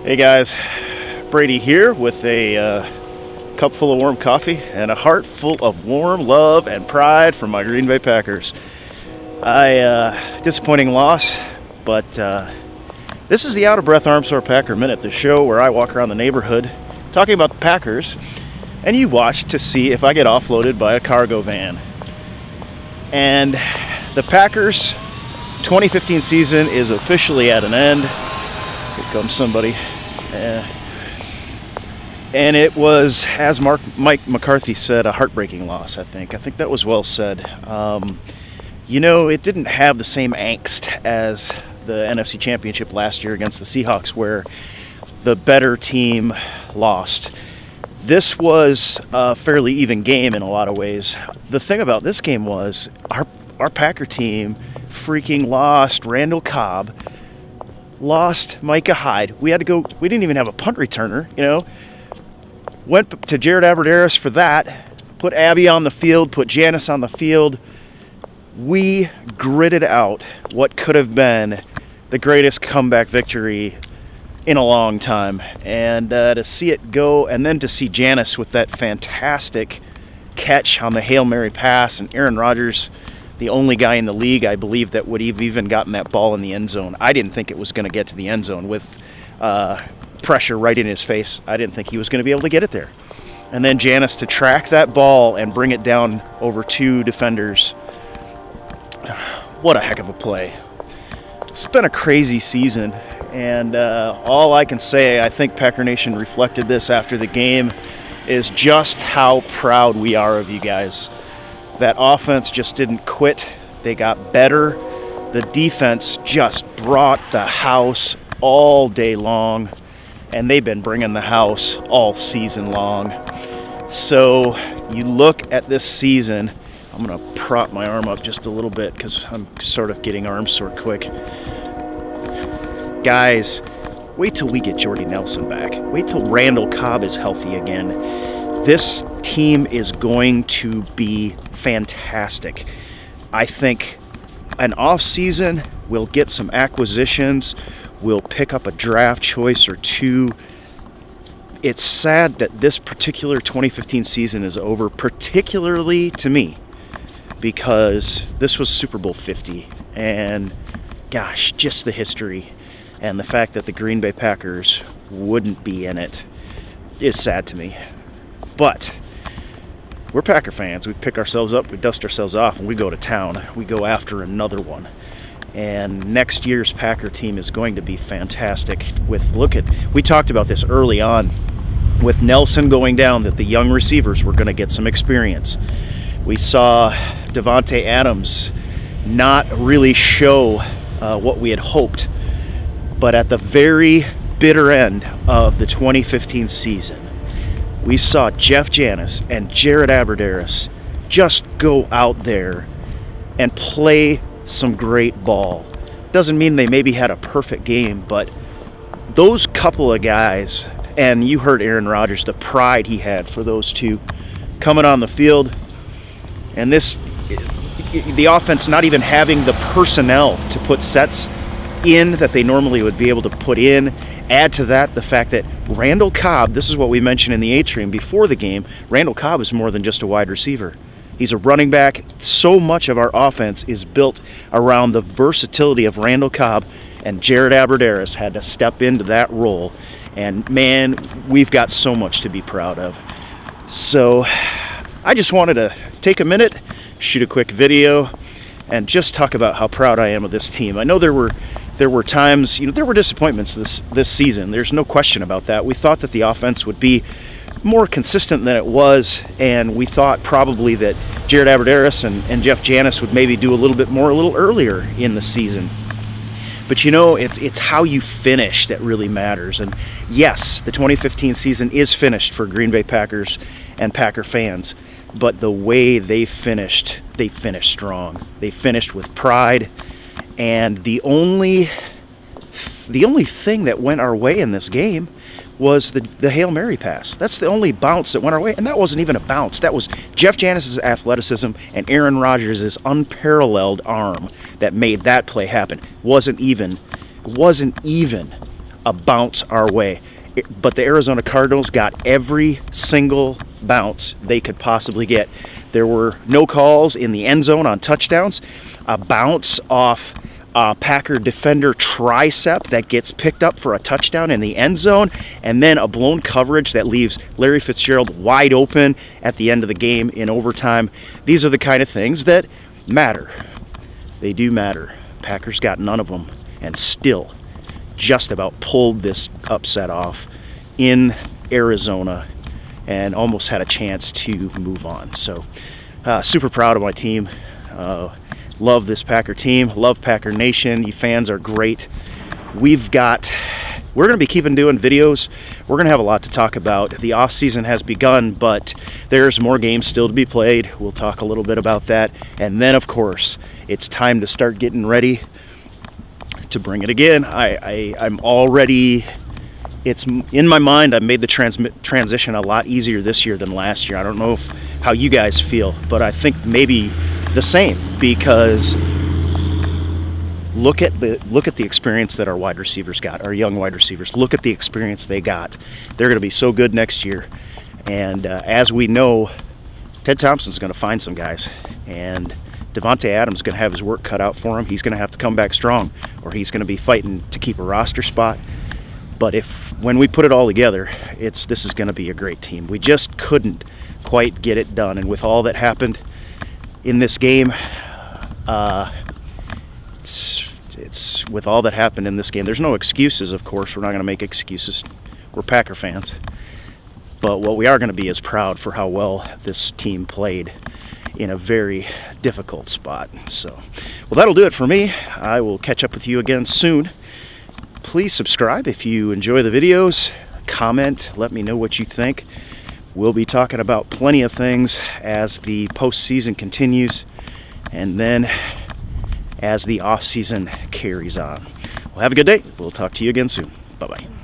Hey guys, Brady here with a cup full of warm coffee and a heart full of warm love and pride for my Green Bay Packers. Disappointing loss, but this is the Out of Breath Armsore Packer Minute, the show where I walk around the neighborhood talking about the Packers, and you watch to see if I get offloaded by a cargo van. And the Packers' 2015 season is officially at an end. Here comes somebody. And it was, as Mike McCarthy said, a heartbreaking loss, I think. I think that was well said. It didn't have the same angst as the NFC Championship last year against the Seahawks, where the better team lost. This was a fairly even game in a lot of ways. The thing about this game was our Packer team freaking lost Randall Cobb, lost Micah Hyde. We didn't even have a punt returner, Went to Jared Abbrederis for that, put Abby on the field, put Janice on the field. We gritted out what could have been the greatest comeback victory in a long time. And to see it go, and then to see Janice with that fantastic catch on the Hail Mary pass, and Aaron Rodgers, the only guy in the league, I believe, that would have even gotten that ball in the end zone. I didn't think it was going to get to the end zone with pressure right in his face. I didn't think he was going to be able to get it there. And then Janice to track that ball and bring it down over two defenders. What a heck of a play. It's been a crazy season, and all I can say, I think Packer Nation reflected this after the game, is just how proud we are of you guys. That offense just didn't quit. They got better. The defense just brought the house all day long, and they've been bringing the house all season long. So you look at this season. I'm going to prop my arm up just a little bit because I'm sort of getting arm sore quick. Guys, wait till we get Jordy Nelson back. Wait till Randall Cobb is healthy again. This team is going to be fantastic. I think an off season, we'll get some acquisitions. We'll pick up a draft choice or two. It's sad that this particular 2015 season is over, particularly to me, because this was Super Bowl 50. And gosh, just the history and the fact that the Green Bay Packers wouldn't be in it is sad to me. But we're Packer fans. We pick ourselves up, we dust ourselves off, and we go to town. We go after another one. And next year's Packer team is going to be fantastic. We talked about this early on with Nelson going down, that the young receivers were going to get some experience. We saw Devontae Adams not really show what we had hoped. But at the very bitter end of the 2015 season, we saw Jeff Janis and Jared Abbrederis just go out there and play some great ball. Doesn't mean they maybe had a perfect game, but those couple of guys, and you heard Aaron Rodgers, the pride he had for those two coming on the field, and the offense not even having the personnel to put sets in that they normally would be able to put in. Add to that the fact that Randall Cobb, this is what we mentioned in the atrium before the game, Randall Cobb is more than just a wide receiver. He's a running back. So much of our offense is built around the versatility of Randall Cobb, and Jared Abbrederis had to step into that role. And man, we've got so much to be proud of. So I just wanted to take a minute, shoot a quick video, and just talk about how proud I am of this team. I know there were times, there were disappointments this season. There's no question about that. We thought that the offense would be more consistent than it was, and we thought probably that Jared Abbrederis and Jeff Janis would maybe do a little bit more a little earlier in the season. But it's how you finish that really matters. And yes, the 2015 season is finished for Green Bay Packers and Packer fans. But the way they finished strong. They finished with pride. And the only thing that went our way in this game was the Hail Mary pass. That's the only bounce that went our way, and that wasn't even a bounce. That was Jeff Janis' athleticism and Aaron Rodgers' unparalleled arm that made that play happen. It wasn't even a bounce our way. But the Arizona Cardinals got every single bounce they could possibly get. There were no calls in the end zone on touchdowns. A bounce off a Packer defender tricep that gets picked up for a touchdown in the end zone, and then a blown coverage that leaves Larry Fitzgerald wide open at the end of the game in overtime. These are the kind of things that matter. They do matter. Packers got none of them and still just about pulled this upset off in Arizona and almost had a chance to move on. So super proud of my team. Love this Packer team. Love Packer Nation. You fans are great. We're going to be keeping doing videos. We're going to have a lot to talk about. The off season has begun, but there's more games still to be played. We'll talk a little bit about that. And then, of course, it's time to start getting ready to bring it again. I'm already... It's in my mind. I've made the transition a lot easier this year than last year. I don't know how you guys feel, but I think maybe the same, because look at the experience that our wide receivers got, our young wide receivers. Look at the experience they got. They're going to be so good next year. And as we know, Ted Thompson's going to find some guys, and Devontae Adams is going to have his work cut out for him. He's going to have to come back strong, or he's going to be fighting to keep a roster spot. But when we put it all together, this is going to be a great team. We just couldn't quite get it done. And with all that happened in this game, it's with all that happened in this game, there's no excuses, of course. We're not going to make excuses. We're Packer fans. But what we are going to be is proud for how well this team played in a very difficult spot. So, well, that'll do it for me. I will catch up with you again soon. Please subscribe if you enjoy the videos. Comment, let me know what you think. We'll be talking about plenty of things as the postseason continues, and then as the off-season carries on. Well, have a good day. We'll talk to you again soon. Bye-bye.